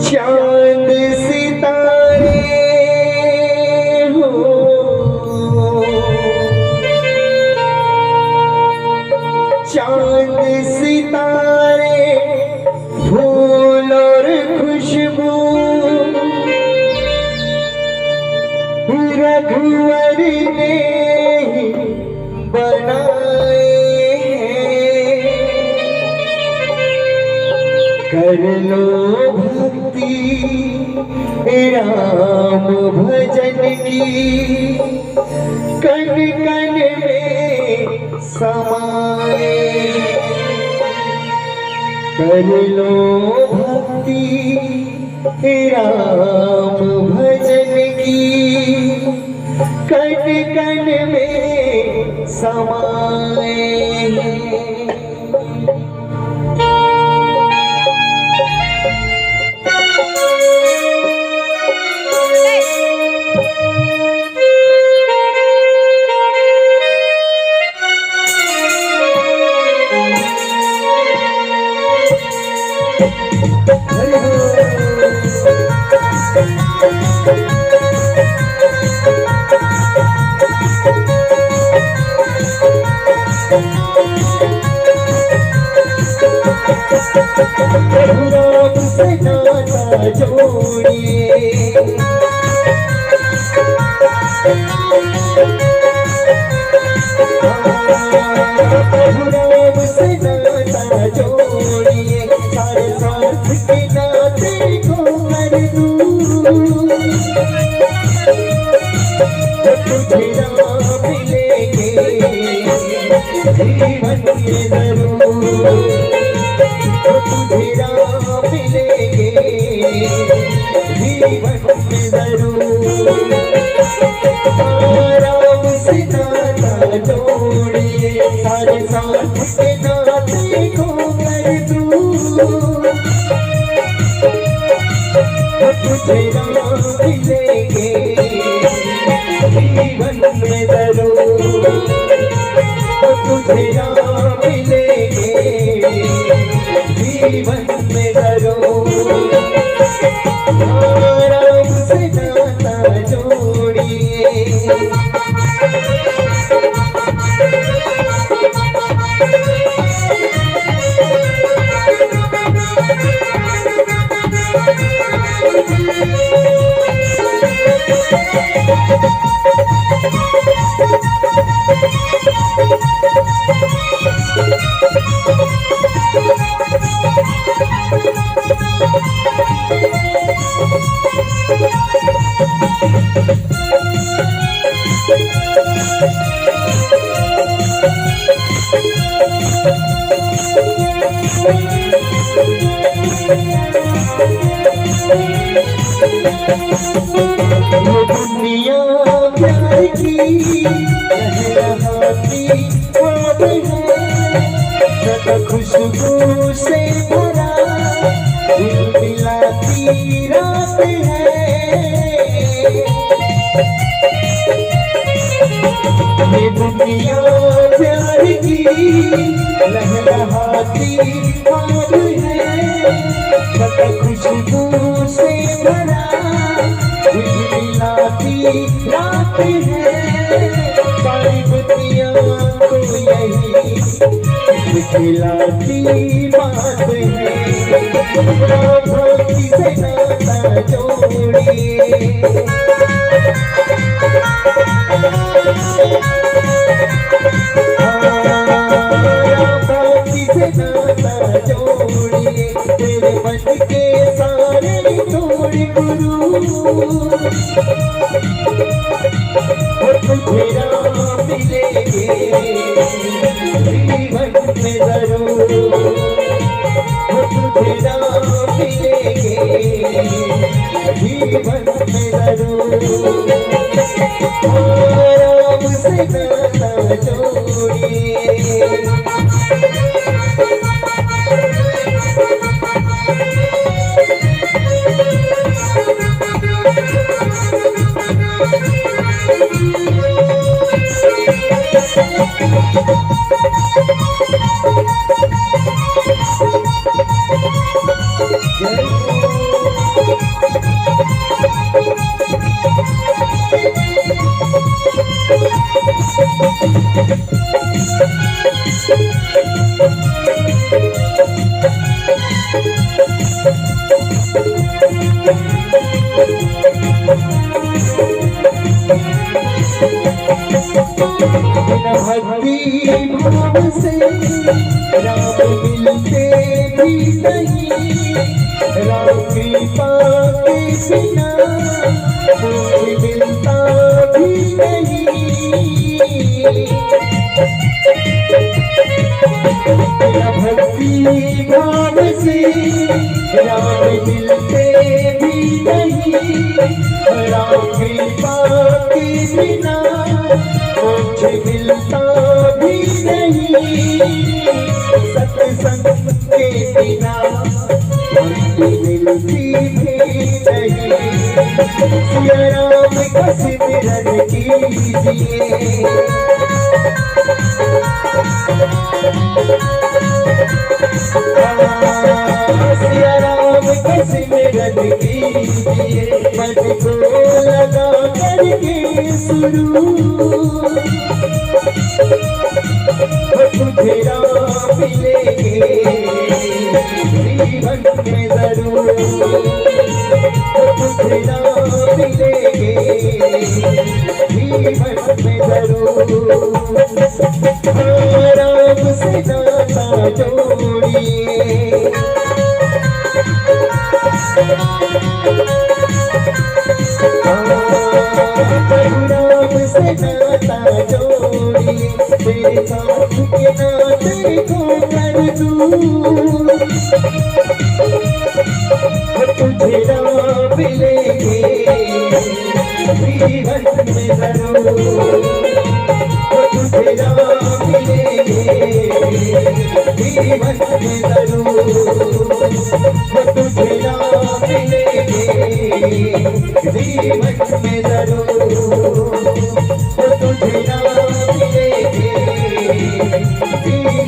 चांद सितारे हो, चांद सितारे फूल और खुशबू रघुवर ने बनाए कर लो भक्ति राम भजन की कण कण में समाए कर लो भक्ति राम भजन की कण कण में समाए। राम से नाता जोड़िए, राम से नाता जोड़िए, सारे साथ के नाते को कर दूं, तुझे राम मिलेंगे जीवन में जरूर, तुझे राम मिलेंगे जीवन में जरूर। राम से नाता जोड़िए, सारे साथ के नाते को कर दूं, तुझे राम मिलेंगे जीवन में जरूर, तुझे राम मिलेंगे जीवन में जरूर। राम से नाता जोड़िए, दुनिया प्यार की लहराती ख्वाब है, सदा खुशबू से भरा दिल मिलाती रात है। ये दुनिया प्यार की लहराती ख्वाब है, सदा खुशबू से भरा रात है। सारी दुनिया को यही दिखलाती बात है, भक्ति से नाता जोड़िए, भक्ति से नाता जोड़िए, तेरे मन के सारे तोड़ गुरु, तुझे राम मिलेंगे जीवन में जरूर, तुझे राम मिलेंगे जीवन में जरूर। राम से नाता जोड़िए, भक्ति भाव से राम मिलते भी नहीं, राम कृपा के बिना कोई मिलता भी नहीं। भक्ति भाव से राम मिलते भी नहीं, राम कृपा के बिना मुझे मिलता भी नहीं। सत्संग के बिना मुझे मिलती भी नहीं। सिया राम का सिमरन कीजिए, सिया राम का सिमरन कीजिए। मन को लगा करके शुरू तुझे राम मिलेंगे जीवन में जरूर, तुझे राम मिलेंगे जीवन में जरूर। राम से नाता जोड़िए, राम से नाता जोड़िए, तेरे साथ के नाते को कर दूं। तुझे राम मिलेंगे जीवन में जरूर, तुझे राम मिलेंगे जीवन में जरूर, तुझे राम मिलेंगे जीवन में जरूर, तुझे राम मिलेंगे जीवन